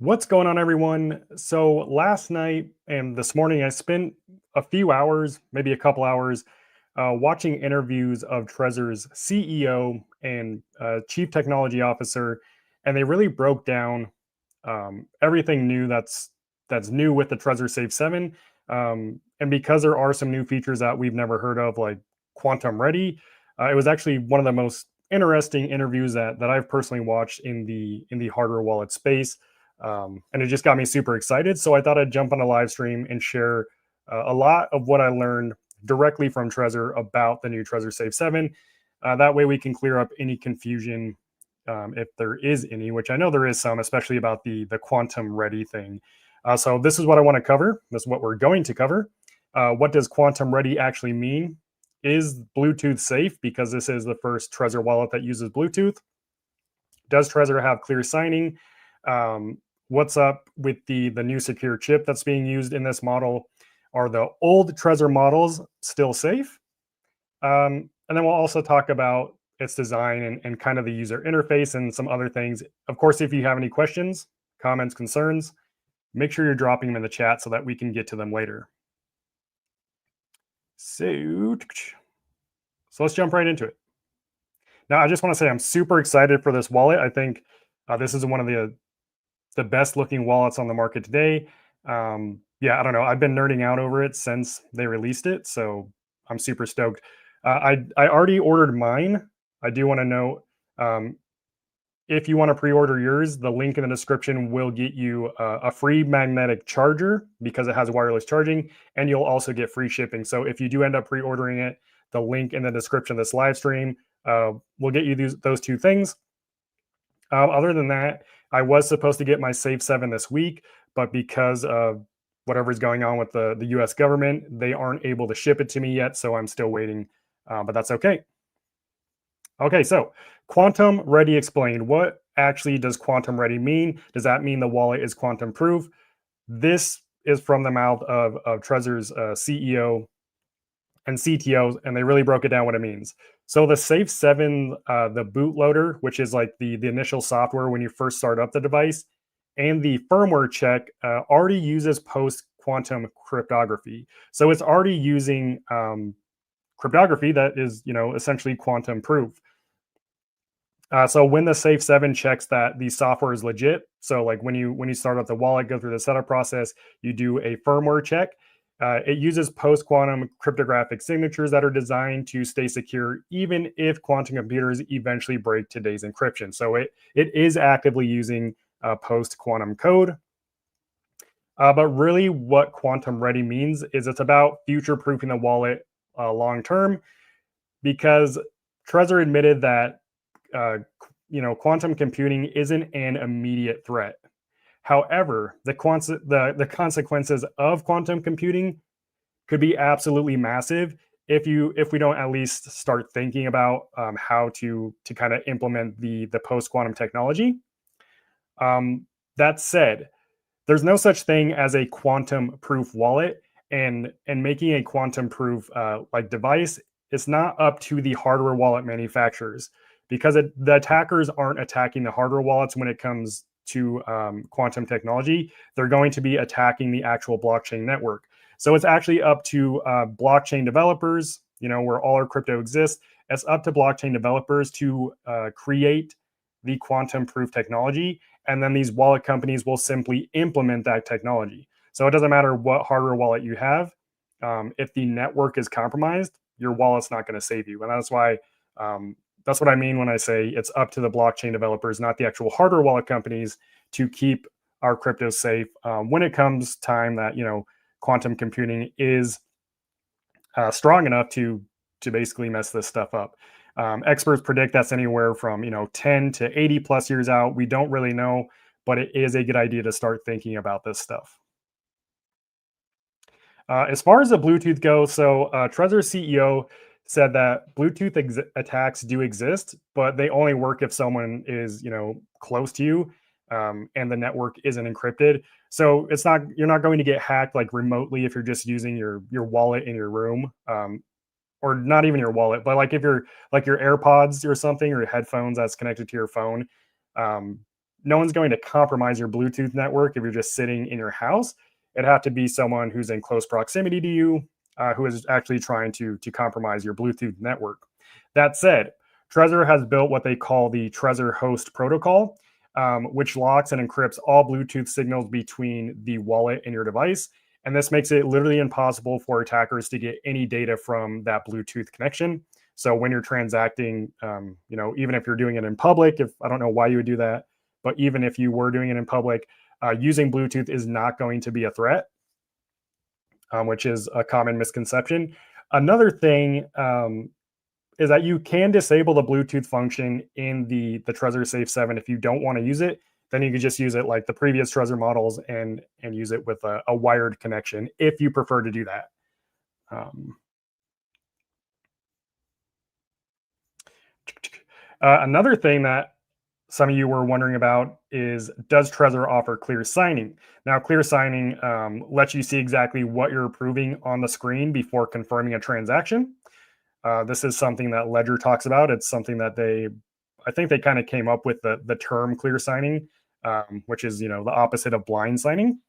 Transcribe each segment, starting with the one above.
What's going on, everyone? So, last night and this morning, I spent a few hours, maybe a couple hours, watching interviews of Trezor's CEO and Chief Technology Officer, and they really broke down everything new that's new with the Trezor Safe 7. And because there are some new features that we've never heard of, like Quantum Ready, it was actually one of the most interesting interviews that I've personally watched in the hardware wallet space. And it just got me super excited. So I thought I'd jump on a live stream and share a lot of what I learned directly from Trezor about the new Trezor Safe 7. That way we can clear up any confusion, if there is any, which I know there is some, especially about the quantum ready thing. So this is what I want to cover. This is what we're going to cover. What does quantum ready actually mean? Is Bluetooth safe? Because this is the first Trezor wallet that uses Bluetooth. Does Trezor have clear signing? What's up with the new secure chip that's being used in this model? Are the old Trezor models still safe? And then we'll also talk about its design and kind of the user interface and some other things. Of course, if you have any questions, comments, concerns, make sure you're dropping them in the chat so that we can get to them later. So let's jump right into it. Now, I just want to say I'm super excited for this wallet. I think this is one of the best looking wallets on the market today. Yeah, I don't know. I've been nerding out over it since they released it, so I'm super stoked. I already ordered mine. I do want to know, if you want to pre-order yours, the link in the description will get you a free magnetic charger because it has wireless charging, and you'll also get free shipping. So if you do end up pre-ordering it, the link in the description of this live stream will get you those two things. Other than that, I was supposed to get my Safe 7 this week, but because of whatever's going on with the US government, they aren't able to ship it to me yet. So I'm still waiting, but that's okay. Okay, so quantum ready explained. What actually does quantum ready mean? Does that mean the wallet is quantum proof? This is from the mouth of Trezor's CEO and CTO, and they really broke it down what it means. So the Safe 7, the bootloader, which is like the initial software when you first start up the device, and the firmware check already uses post-quantum cryptography. So it's already using cryptography that is, essentially quantum proof. So when the Safe 7 checks that the software is legit, so like when you start up the wallet, go through the setup process, you do a firmware check. It uses post-quantum cryptographic signatures that are designed to stay secure, even if quantum computers eventually break today's encryption. So it is actively using post-quantum code. But really what quantum ready means is it's about future-proofing the wallet long-term, because Trezor admitted that quantum computing isn't an immediate threat. However, the consequences of quantum computing could be absolutely massive if we don't at least start thinking about how to kind of implement the post quantum technology. That said, there's no such thing as a quantum proof wallet, and making a quantum proof like device is not up to the hardware wallet manufacturers, because the attackers aren't attacking the hardware wallets when it comes to quantum technology. They're going to be attacking the actual blockchain network. So it's actually up to blockchain developers, where all our crypto exists. It's up to blockchain developers to create the quantum proof technology, and then these wallet companies will simply implement that technology. So it doesn't matter what hardware wallet you have. If the network is compromised, your wallet's not going to save you. And that's why that's what I mean when I say it's up to the blockchain developers, not the actual hardware wallet companies, to keep our crypto safe when it comes time that quantum computing is strong enough to basically mess this stuff up. Experts predict that's anywhere from 10 to 80 plus years out. We don't really know, but it is a good idea to start thinking about this stuff. As far as the Bluetooth goes, so Trezor CEO said that Bluetooth attacks do exist, but they only work if someone is, close to you, and the network isn't encrypted. So you're not going to get hacked like remotely if you're just using your wallet in your room, or not even your wallet, but like if you're like your AirPods or something, or your headphones that's connected to your phone. no one's going to compromise your Bluetooth network if you're just sitting in your house. It'd have to be someone who's in close proximity to you, who is actually trying to compromise your Bluetooth network. That said, Trezor has built what they call the Trezor Host Protocol, which locks and encrypts all Bluetooth signals between the wallet and your device. And this makes it literally impossible for attackers to get any data from that Bluetooth connection. So when you're transacting, even if you're doing it in public, if I don't know why you would do that, but even if you were doing it in public, using Bluetooth is not going to be a threat, which is a common misconception. Another thing is that you can disable the Bluetooth function in the Trezor Safe 7 if you don't want to use it. Then you could just use it like the previous Trezor models and use it with a wired connection if you prefer to do that. Another thing that some of you were wondering about is, does Trezor offer clear signing? Now, clear signing lets you see exactly what you're approving on the screen before confirming a transaction. This is something that Ledger talks about. It's something that I think they kind of came up with the term clear signing, which is, the opposite of blind signing.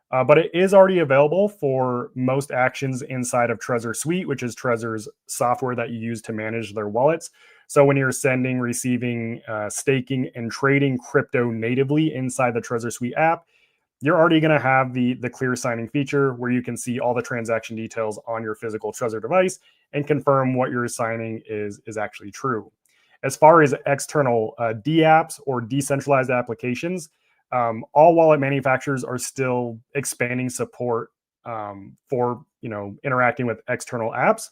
But it is already available for most actions inside of Trezor Suite, which is Trezor's software that you use to manage their wallets. So when you're sending, receiving, staking, and trading crypto natively inside the Trezor Suite app, you're already going to have the clear signing feature where you can see all the transaction details on your physical Trezor device and confirm what you're signing is actually true. As far as external dApps or decentralized applications, all wallet manufacturers are still expanding support for interacting with external apps.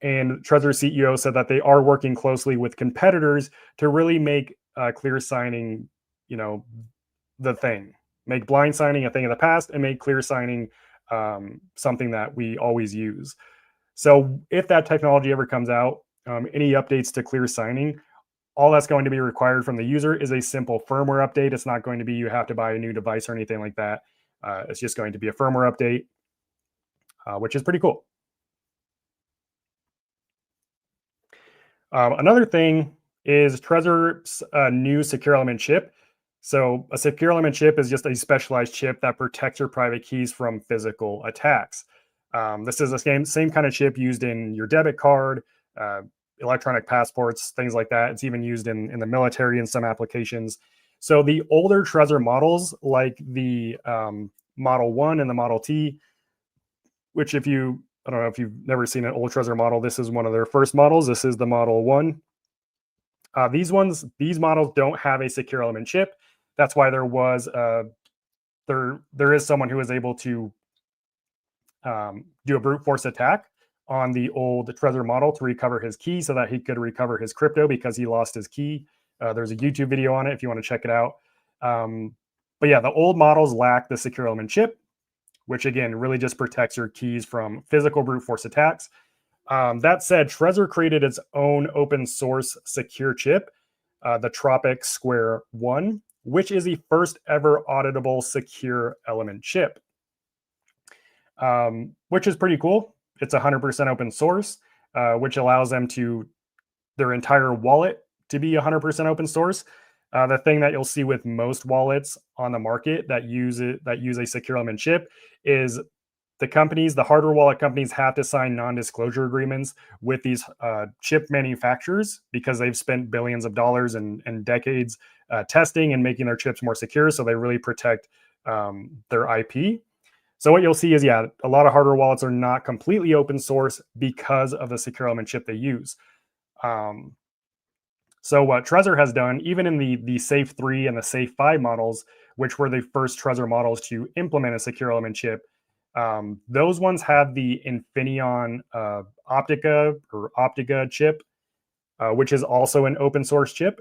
And Trezor CEO said that they are working closely with competitors to really make clear signing, the thing. Make blind signing a thing of the past and make clear signing something that we always use. So if that technology ever comes out, any updates to clear signing, all that's going to be required from the user is a simple firmware update. It's not going to be you have to buy a new device or anything like that. It's just going to be a firmware update, which is pretty cool. Another thing is Trezor's new secure element chip. So a secure element chip is just a specialized chip that protects your private keys from physical attacks. This is the same kind of chip used in your debit card, electronic passports, things like that. It's even used in the military in some applications. So the older Trezor models, like the Model 1 and the Model T, which I don't know if you've never seen an old Trezor model, this is one of their first models. This is the Model 1. These models don't have a secure element chip. That's why there is someone who was able to do a brute force attack on the old Trezor model to recover his key so that he could recover his crypto because he lost his key. There's a YouTube video on it if you want to check it out. But yeah, the old models lack the secure element chip, which again really just protects your keys from physical brute force attacks. That said, Trezor created its own open source secure chip, the Tropic Square 1, which is the first ever auditable secure element chip, which is pretty cool. It's 100% open source, which allows their entire wallet to be 100% open source. The thing that you'll see with most wallets on the market that use a secure element chip is the hardware wallet companies have to sign non-disclosure agreements with these chip manufacturers because they've spent billions of dollars and decades testing and making their chips more secure. So they really protect their IP. So what you'll see is, a lot of hardware wallets are not completely open source because of the secure element chip they use. So what Trezor has done, even in the Safe 3 and the Safe 5 models, which were the first Trezor models to implement a secure element chip, those ones have the Infineon Optica chip, which is also an open source chip.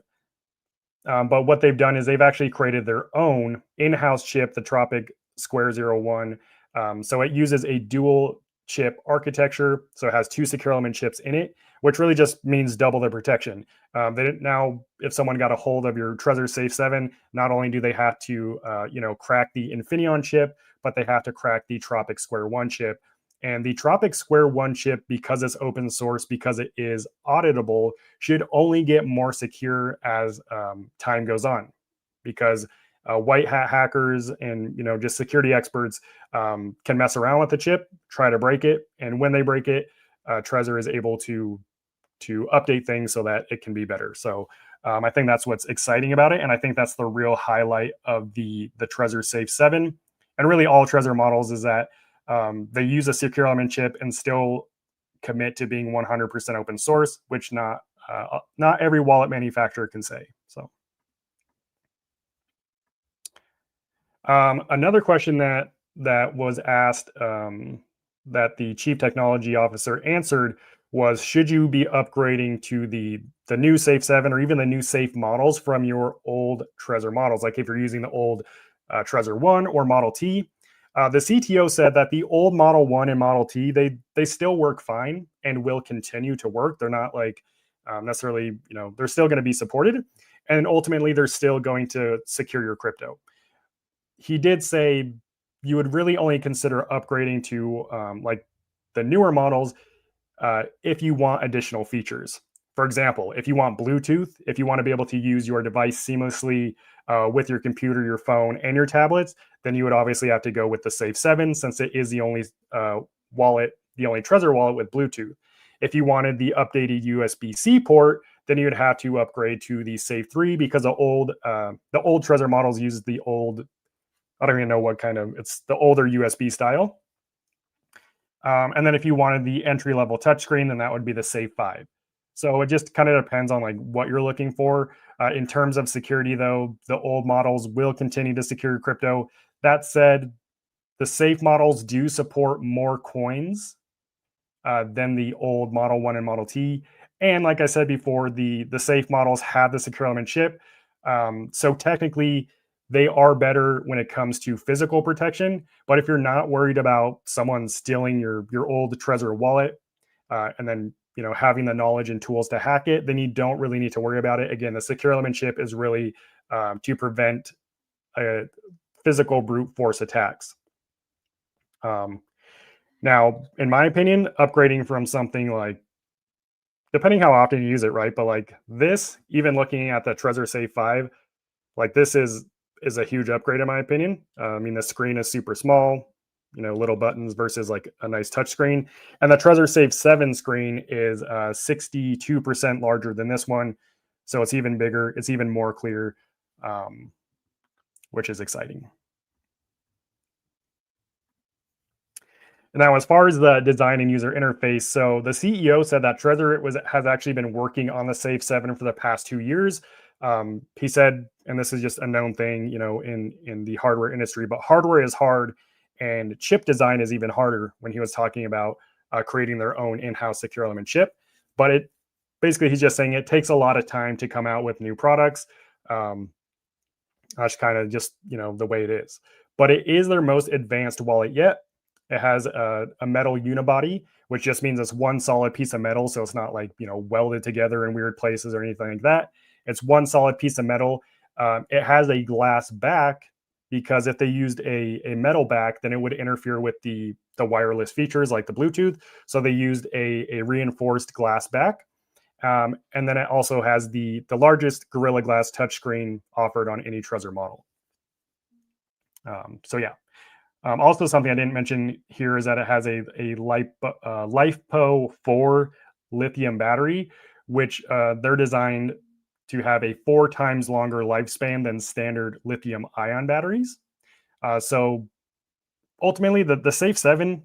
But what they've done is they've actually created their own in-house chip, the Tropic Square 01. So it uses a dual chip architecture. So it has two secure element chips in it, which really just means double the protection. Now, if someone got a hold of your Trezor Safe 7, not only do they have to, crack the Infineon chip, but they have to crack the Tropic Square 1 chip, And the Tropic Square 1 chip, because it's open source, because it is auditable, should only get more secure as time goes on. Because white hat hackers and just security experts can mess around with the chip, try to break it, and when they break it, Trezor is able to update things so that it can be better. So I think that's what's exciting about it, and I think that's the real highlight of the Trezor Safe 7, and really all Trezor models, is that they use a secure element chip and still commit to being 100% open source, which not every wallet manufacturer can say. So another question that was asked, that the chief technology officer answered, was, should you be upgrading to the new Safe 7 or even the new Safe models from your old Trezor models? Like if you're using the old Trezor 1 or Model T. The CTO said that the old Model 1 and Model T, they still work fine and will continue to work. They're not like necessarily, they're still going to be supported. And ultimately, they're still going to secure your crypto. He did say you would really only consider upgrading to like the newer models if you want additional features. For example, if you want Bluetooth, if you want to be able to use your device seamlessly with your computer, your phone, and your tablets, then you would obviously have to go with the Safe 7, since it is the only wallet, the only Trezor wallet with Bluetooth. If you wanted the updated USB-C port, then you would have to upgrade to the Safe 3, because the old Trezor models use the old, I don't even know what kind of, it's the older USB style. And then if you wanted the entry level touchscreen, then that would be the Safe 5. So it just kind of depends on like what you're looking for. In terms of security, though, the old models will continue to secure your crypto. That said, the Safe models do support more coins than the old Model 1 and Model T. And like I said before, the Safe models have the secure element chip. So technically, they are better when it comes to physical protection. But if you're not worried about someone stealing your old Trezor wallet, and then having the knowledge and tools to hack it, then you don't really need to worry about it. Again, the secure element chip is really to prevent physical brute force attacks. Now, in my opinion, upgrading from something like, depending how often you use it, right? But like this, even looking at the Trezor Safe 5, like this is a huge upgrade in my opinion. I mean, the screen is super small, little buttons versus like a nice touch screen. And the Trezor Safe 7 screen is 62% larger than this one. So it's even bigger, it's even more clear, which is exciting. Now, as far as the design and user interface, so the CEO said that Trezor has actually been working on the Safe 7 for the past 2 years. He said, and this is just a known thing, in the hardware industry, but hardware is hard, and chip design is even harder. When he was talking about creating their own in-house secure element chip, but it basically, he's just saying it takes a lot of time to come out with new products. That's kind of just the way it is. But it is their most advanced wallet yet. It has a metal unibody, which just means it's one solid piece of metal. So it's not like, welded together in weird places or anything like that. It's one solid piece of metal. It has a glass back, because if they used a metal back, then it would interfere with the wireless features like the Bluetooth. So they used a reinforced glass back. And then it also has the largest Gorilla Glass touchscreen offered on any Trezor model. So yeah. Also, something I didn't mention here is that it has a LiFePO 4 lithium battery, which they're designed to have a 4 times longer lifespan than standard lithium ion batteries. So ultimately, the Safe 7,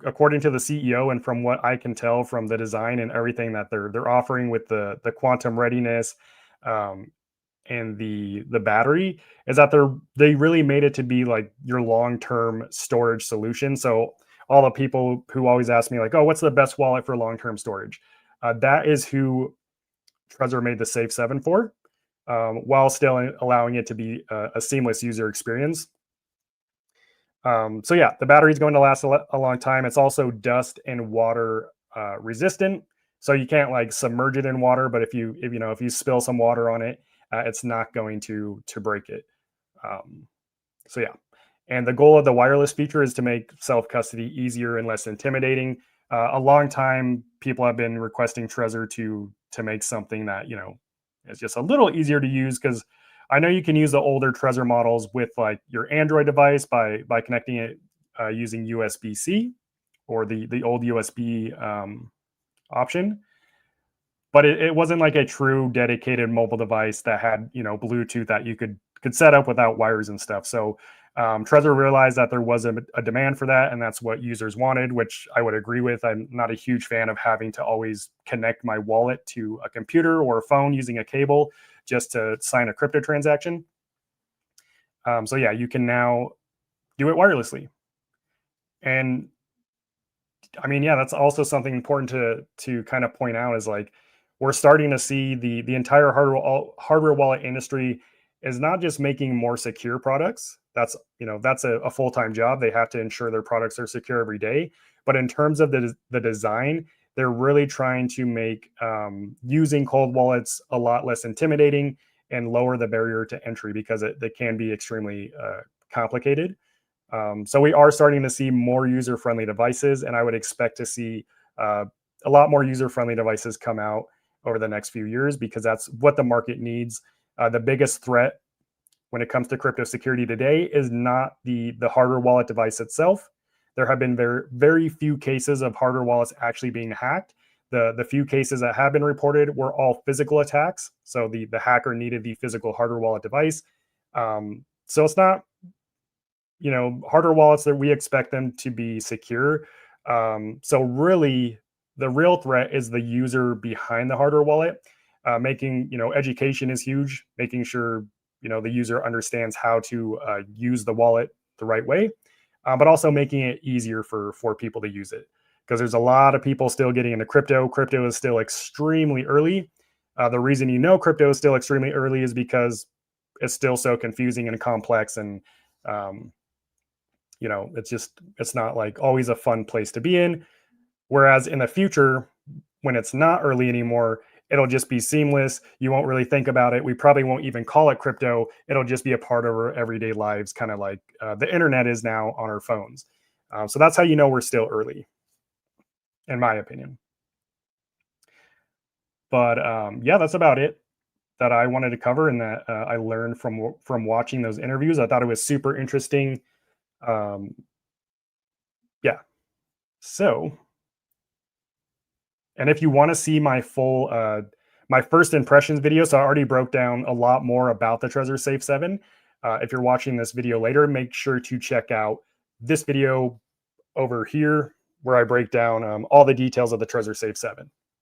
according to the CEO, and from what I can tell from the design and everything that they're offering with the quantum readiness, and the battery, is that they really made it to be like your long-term storage solution. So all the people who always ask me like, oh, what's the best wallet for long-term storage? That is who Trezor made the Safe 7 for, while still allowing it to be a seamless user experience. So yeah, the battery is going to last a long time. It's also dust and water resistant, so you can't like submerge it in water. But if you spill some water on it, it's not going to break it. So yeah, And the goal of the wireless feature is to make self-custody easier and less intimidating. A long time, people have been requesting Trezor to make something that, is just a little easier to use, because I know you can use the older Trezor models with like your Android device by connecting it using USB-C or the old USB option, but it wasn't like a true dedicated mobile device that had Bluetooth that you could set up without wires and stuff. So Trezor realized that there was a demand for that, and that's what users wanted, which I would agree with. I'm not a huge fan of having to always connect my wallet to a computer or a phone using a cable just to sign a crypto transaction. So yeah, you can now do it wirelessly. And I mean, yeah, that's also something important to kind of point out, is like we're starting to see the entire hardware wallet industry is not just making more secure products. That's a full-time job. They have to ensure their products are secure every day. But in terms of the design, they're really trying to make using cold wallets a lot less intimidating and lower the barrier to entry, because they can be extremely complicated. So we are starting to see more user-friendly devices, and I would expect to see a lot more user-friendly devices come out over the next few years, because that's what the market needs. The biggest threat when it comes to crypto security today is not the hardware wallet device itself. There have been very, very few cases of hardware wallets actually being hacked. The few cases that have been reported were all physical attacks. So the hacker needed the physical hardware wallet device. So it's not, hardware wallets that we expect them to be secure. So really, the real threat is the user behind the hardware wallet. Making, education is huge. Making sure, the user understands how to use the wallet the right way, but also making it easier for people to use it. Because there's a lot of people still getting into crypto. Crypto is still extremely early. The reason crypto is still extremely early is because it's still so confusing and complex, and it's not like always a fun place to be in. Whereas in the future, when it's not early anymore, it'll just be seamless. You won't really think about it. We probably won't even call it crypto. It'll just be a part of our everyday lives, kind of like the internet is now on our phones. So that's how we're still early, in my opinion. But yeah, that's about it that I wanted to cover, and that I learned from watching those interviews. I thought it was super interesting. Um, yeah. So, and if you want to see my full my first impressions video, so I already broke down a lot more about the Trezor Safe 7. If you're watching this video later, make sure to check out this video over here, where I break down all the details of the Trezor Safe 7.